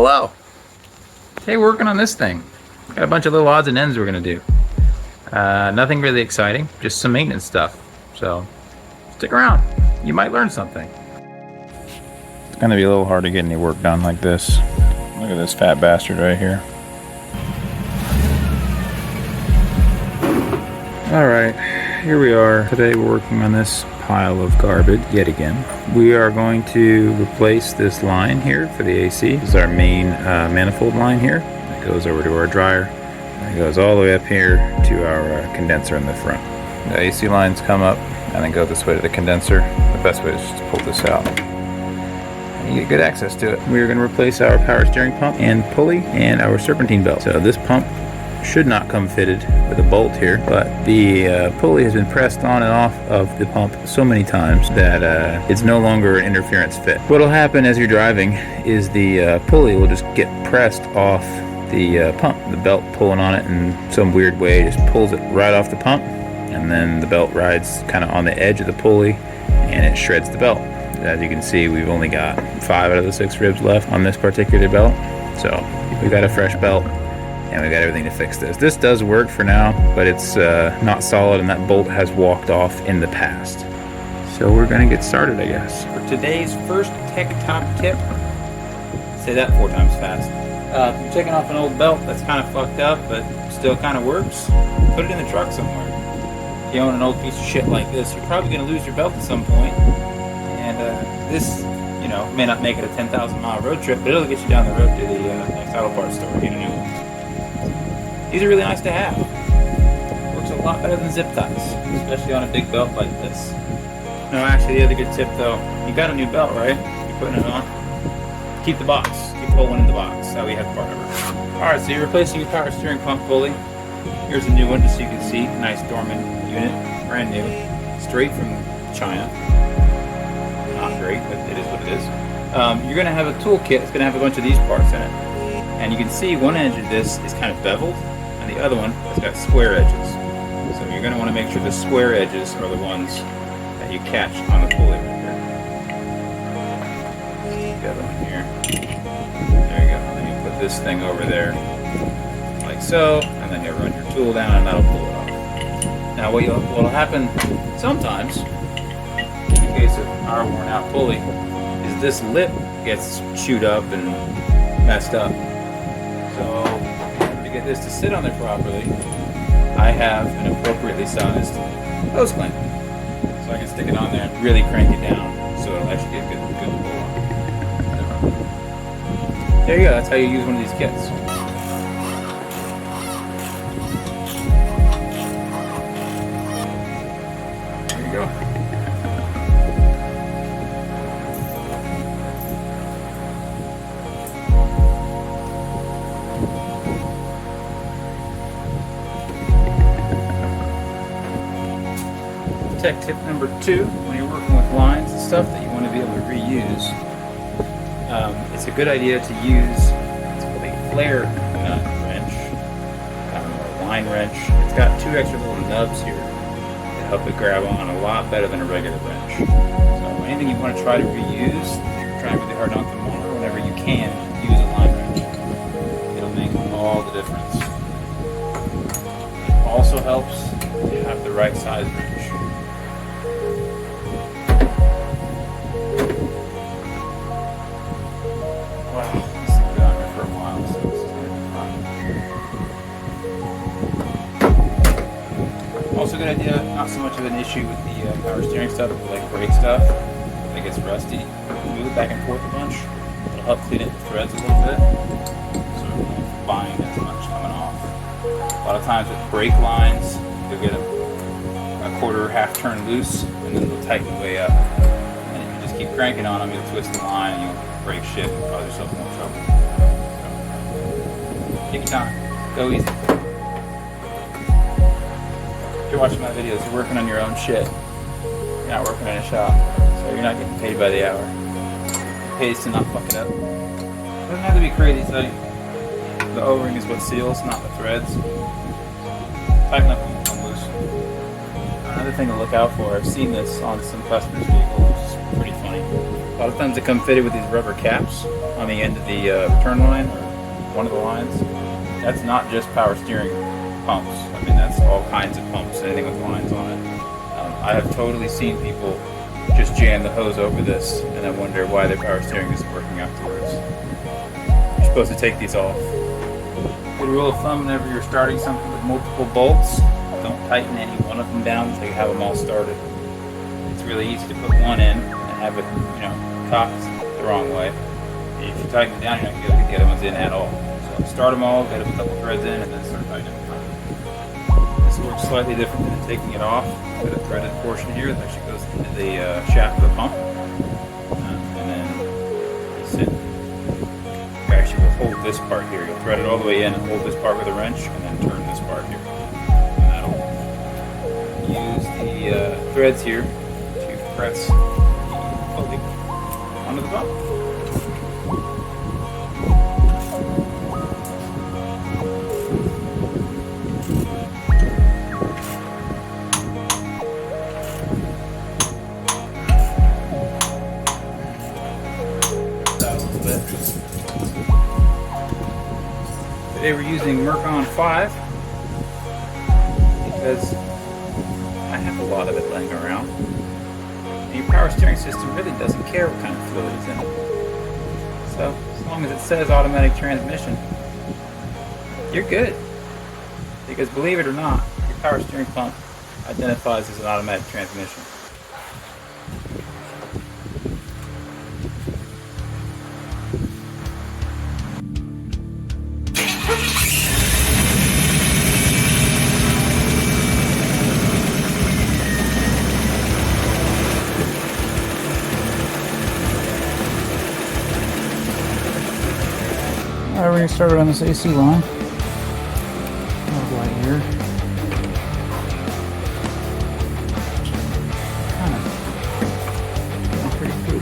Hello. Today we're working on this thing. Got a bunch of little odds and ends we're gonna do. Nothing really exciting, just some maintenance stuff. So stick around. You might learn something. It's gonna be a little hard to get any work done like this. Look at this fat bastard right here. Alright, here we are. Today we're working on this pile of garbage yet again. We are going to replace this line here for the AC. This is our main manifold line here. It goes over to our dryer. And it goes all the way up here to our condenser in the front. The AC lines come up and then go this way to the condenser. The best way is just to pull this out. And you get good access to it. We are going to replace our power steering pump and pulley and our serpentine belt. So this pump should not come fitted with a bolt here, but the pulley has been pressed on and off of the pump so many times that it's no longer an interference fit. What will happen as you're driving is the pulley will just get pressed off the pump. The belt pulling on it in some weird way just pulls it right off the pump, and then the belt rides kind of on the edge of the pulley and it shreds the belt. As you can see, we've only got 5 out of the 6 ribs left on this particular belt, so we've got a fresh belt. And we got everything to fix this. This does work for now, but it's not solid, and that bolt has walked off in the past. So we're gonna get started, I guess. For today's first tech top tip, say that 4 times fast. If you're taking off an old belt that's kind of fucked up, but still kind of works, put it in the truck somewhere. If you own an old piece of shit like this, you're probably gonna lose your belt at some point. And this, you know, may not make it a 10,000 mile road trip, but it'll get you down the road to the next auto parts store and get a new one. These are really nice to have. Works a lot better than zip ties, especially on a big belt like this. No, actually, the other good tip though, you got a new belt, right? You're putting it on. Keep the box. Keep the whole one in the box. That way you have part number. Alright, so you're replacing your power steering pump pulley. Here's a new one just so you can see. Nice Dorman unit. Brand new. Straight from China. Not great, but it is what it is. You're going to have a toolkit that's going to have a bunch of these parts in it. And you can see one edge of this is kind of beveled, and the other one has got square edges. So you're going to want to make sure the square edges are the ones that you catch on the pulley right here. The other one here. There you go. And then you put this thing over there, like so, and then you run your tool down and that'll pull it off. Now what'll happen sometimes, in the case of our worn out pulley, is this lip gets chewed up and messed up. So, to get this to sit on there properly, I have an appropriately sized hose clamp. So I can stick it on there and really crank it down so it'll actually get good pull on. There you go, that's how you use one of these kits. There you go. Tech tip number 2, when you're working with lines and stuff that you want to be able to reuse, it's a good idea to use what's called a flare nut wrench, or a line wrench. It's got 2 extra little nubs here that help it grab on a lot better than a regular wrench. So anything you want to try to reuse, you're trying really hard not to tomorrow, whenever you can, use a line wrench. It'll make all the difference. It also helps to have the right size wrench. Also a good idea, not so much of an issue with the power steering stuff, but like brake stuff, if it gets rusty, move it back and forth a bunch. It'll help clean up the threads a little bit, so you won't find as much coming off. A lot of times with brake lines, you'll get a quarter, half turn loose, and then they'll tighten way up. And if you just keep cranking on them, you'll twist the line and you'll break shit and cause yourself more trouble. So, take your time, go easy. If you're watching my videos, you're working on your own shit. You're not working in a shop, so you're not getting paid by the hour. It pays to not fuck it up. It doesn't have to be crazy tight. The O-ring is what seals, not the threads. Tighten up when you come loose. Another thing to look out for, I've seen this on some customers' vehicles, which is pretty funny. A lot of times they come fitted with these rubber caps on the end of the return line, or one of the lines, that's not just power steering pumps. I mean, that's all kinds of pumps, anything with lines on it. I have totally seen people just jam the hose over this and then wonder why their power steering isn't working afterwards. You're supposed to take these off. Good rule of thumb, whenever you're starting something with multiple bolts, don't tighten any one of them down until you have them all started. It's really easy to put one in and have it, cocked the wrong way. If you tighten it down, you're not going to be able to get the other ones in at all. So start them all, get a couple threads in, and then start tightening them. This works slightly different than taking it off with a threaded portion here that actually goes into the shaft of the pump. And then you actually will hold this part here. You'll thread it all the way in and hold this part with a wrench, and then turn this part here. And that'll use the threads here to press the coating onto the pump. Today we're using Mercon 5 because I have a lot of it laying around. And your power steering system really doesn't care what kind of fluid is in it. So as long as it says automatic transmission, you're good. Because believe it or not, your power steering pump identifies as an automatic transmission. Alright, we're going to start it on this AC line. Right here. Kind of pretty cool.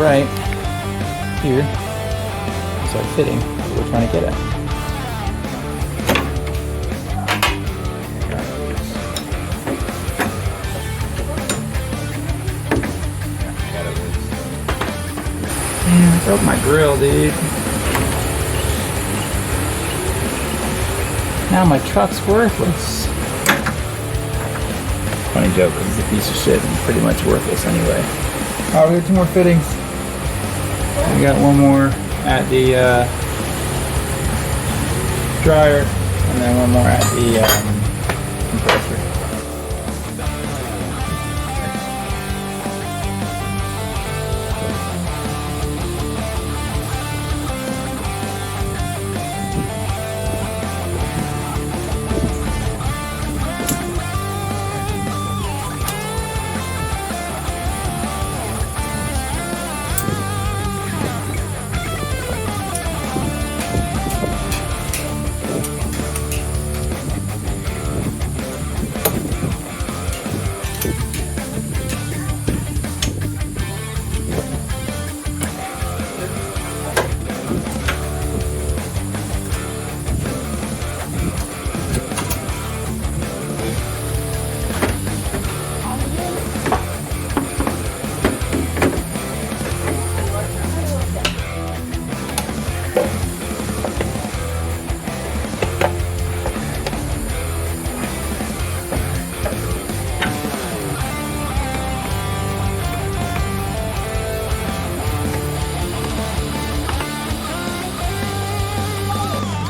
Right here is our fitting that we're trying to get at. Man, I broke my grill, dude. Now my truck's worthless. Funny joke, because it's a piece of shit and pretty much worthless anyway. Alright, we got 2 more fittings. We got one more at the dryer, and then one more at the compressor.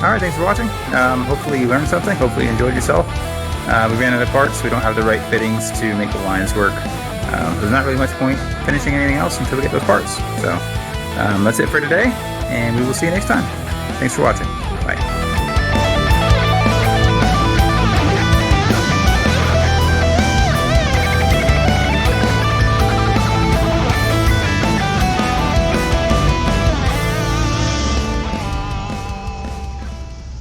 Alright, thanks for watching. Hopefully you learned something. Hopefully you enjoyed yourself. We ran out of parts. We don't have the right fittings to make the lines work. There's not really much point finishing anything else until we get those parts. So that's it for today, and we will see you next time. Thanks for watching.